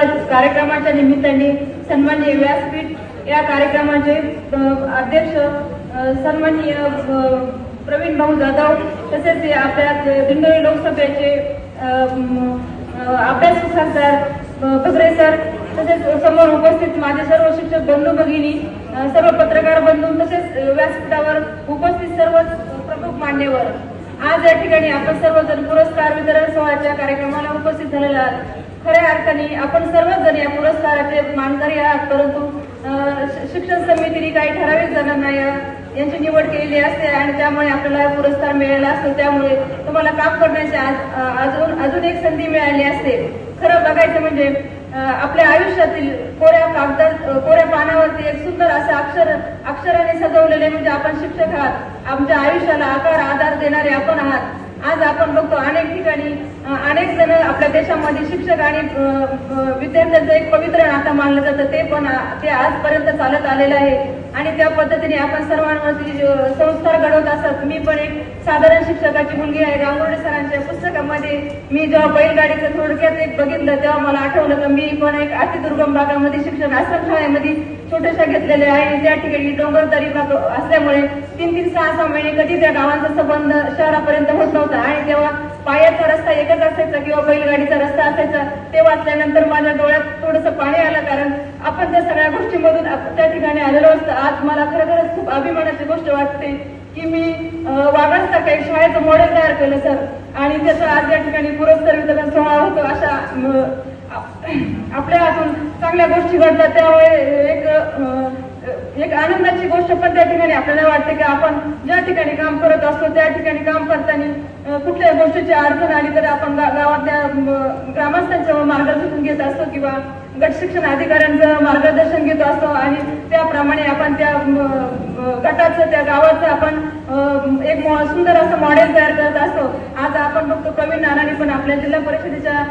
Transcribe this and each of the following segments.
कार्यक्रमाच्या निमित्ताने सन्माननीय व्यासपीठ या कार्यक्रमाचे अध्यक्ष सन्माननीय प्रवीण भाऊ जाधव तसेच आपल्या दिंडोरी लोकसभेचे अभ्यासक खासदार बगरे सर तसेच समोर उपस्थित माझे सर्व शिक्षक बंधू भगिनी सर्व पत्रकार बंधू तसेच व्यासपीठावर उपस्थित सर्व प्रमुख मान्यवर आज या ठिकाणी आपण सर्वजण पुरस्कार वितरण सोहळ्याच्या कार्यक्रमाला उपस्थित झालेला आहात। खऱ्या अर्थाने आपण सर्वजण या पुरस्काराचे मानकरी आहात, परंतु शिक्षण समितीने काही ठराविक जणांना यांची निवड केलेली असते आणि त्यामुळे आपल्याला पुरस्कार मिळाला असतो। त्यामुळे तुम्हाला काम करण्याची अजून एक संधी मिळाली असते। खरं बघायचं म्हणजे आपल्या आयुष्यातील कोऱ्या पानावरती एक सुंदर असं अक्षराने सजवलेले म्हणजे आपण शिक्षक आहात। आमच्या आयुष्याला आधार देणारे आपण आहात। आज आपण बघतो अनेक ठिकाणी अनेक जण आपल्या देशामध्ये शिक्षक आणि विद्यार्थ्यांचं एक पवित्र नातं मानलं जातं, ते आजपर्यंत चालत आलेलं आहे आणि त्या पद्धतीने आपण सर्वांवरती संस्कार घडवत असत। मी पण एक साधारण शिक्षकाची मुलगी आहे। गांगुर्डे सरांच्या पुस्तकामध्ये मी जेव्हा बैलगाडीचं थोडक्यात एक बघितलं तेव्हा मला आठवलं की मी पण एक अतिदुर्गम भागामध्ये शिक्षण आश्रमशाळेमध्ये छोट्याशा घेतलेले आहे आणि त्या ठिकाणी डोंगरदरी भाग असल्यामुळे 3-3, 6-6 महिने कधी त्या गावांचा संबंध शहरापर्यंत होत नव्हता आणि तेव्हा पायाचा रस्ता एकच असायचा किंवा बैलगाडीचा रस्ता असायचा। ते वाचल्यानंतर माझ्या डोळ्यात थोडंसं पाणी आलं, कारण आपण त्या सगळ्या गोष्टींमधून त्या ठिकाणी आलेलो असतो। आज मला खरोखरच खूप अभिमानाची गोष्ट वाटते की मी वाघाचा काही शाळेचं मॉडेल तयार केलं सर आणि त्याचं आज या ठिकाणी पुरस्कार वितरण सोहळा होतो। अशा आपल्या हातून चांगल्या गोष्टी घडतात, त्यामुळे एक आनंदाची गोष्ट पण त्या ठिकाणी आपल्याला वाटते की आपण ज्या ठिकाणी काम करत असतो त्या ठिकाणी काम करताना कुठल्याही गोष्टीची अडचण आली तर आपण गावातल्या ग्रामस्थांचं मार्गदर्शन घेत असतो किंवा गट शिक्षण अधिकाऱ्यांचं मार्गदर्शन घेत असतो आणि त्याप्रमाणे आपण त्या गटाचं त्या गावाचं आपण एक सुंदर असं मॉडेल तयार करत असतो। आज आपण बघतो प्रवीण नानांनी पण आपल्या जिल्हा परिषदेच्या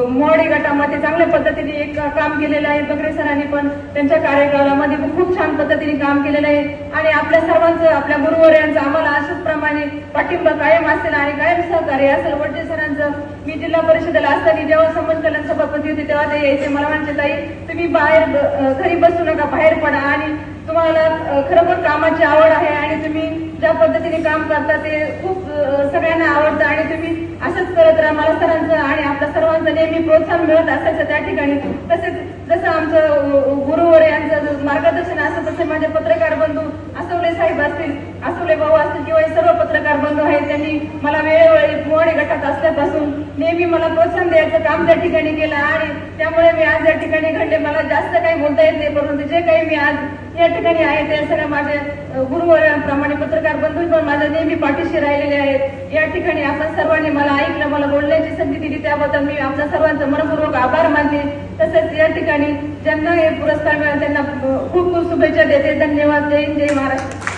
मोडी गटामध्ये चांगल्या पद्धतीने एक काम केलेलं आहे। बगरे सरांनी पण त्यांच्या कार्यकालामध्ये खूप छान पद्धतीने काम केलेलं आहे आणि आपल्या सर्वांचं आपल्या गुरुवर्यांचं आम्हाला अशाच प्रमाणे पाठिंबा कायम असेल आणि कायम सहकार्य असेल। वडजे सरांचं मी जिल्हा परिषदेला असताना जेव्हा समाज कल्याण सभापती होते तेव्हा ते यायचे, मला म्हणायचे ताई तुम्ही घरी बसू नका, बाहेर पडा आणि तुम्हाला खरोखर कामाची आवड आहे आणि तुम्ही ज्या पद्धतीने काम करता ते खूप सगळ्यांना आवडतं आणि तुम्ही असंच करत राहा। मला सरांचं आणि आपल्या सर्वांचं नेहमी प्रोत्साहन मिळत असायचं त्या ठिकाणी। तसेच जसं आमचं गुरुवर यांचं मार्गदर्शन असं तसे माझे पत्रकार बंधू आसवले साहेब असतील, आसवले भाऊ असतील किंवा सर्व पत्रकार बंधू आहेत, त्यांनी मला वेळोवेळी मोडी गटात असल्यापासून नेहमी मला प्रोत्साहन द्यायचं काम त्या ठिकाणी केलं आणि त्यामुळे मी आज या ठिकाणी घडले। मला जास्त काही बोलता येत नाही, परंतु जे काही मी आज या ठिकाणी आहे ते सगळं माझे गुरुवर्यांप्रमाणे पत्रकार बंधू पण माझ्या नेहमी पाठीशी राहिलेले आहेत। या ठिकाणी आपण सर्वांनी मला ऐकलं, मला बोलण्याची संधी दिली, त्याबद्दल मी आपल्या सर्वांचं मनपूर्वक आभार मानते। तसेच या ठिकाणी ज्यांना हे पुरस्कार मिळाले त्यांना खूप खूप शुभेच्छा देते। धन्यवाद। जय हिंद, जय महाराष्ट्र।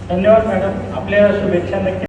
धन्यवाद मॅडम, आपल्या शुभेच्छा नक्की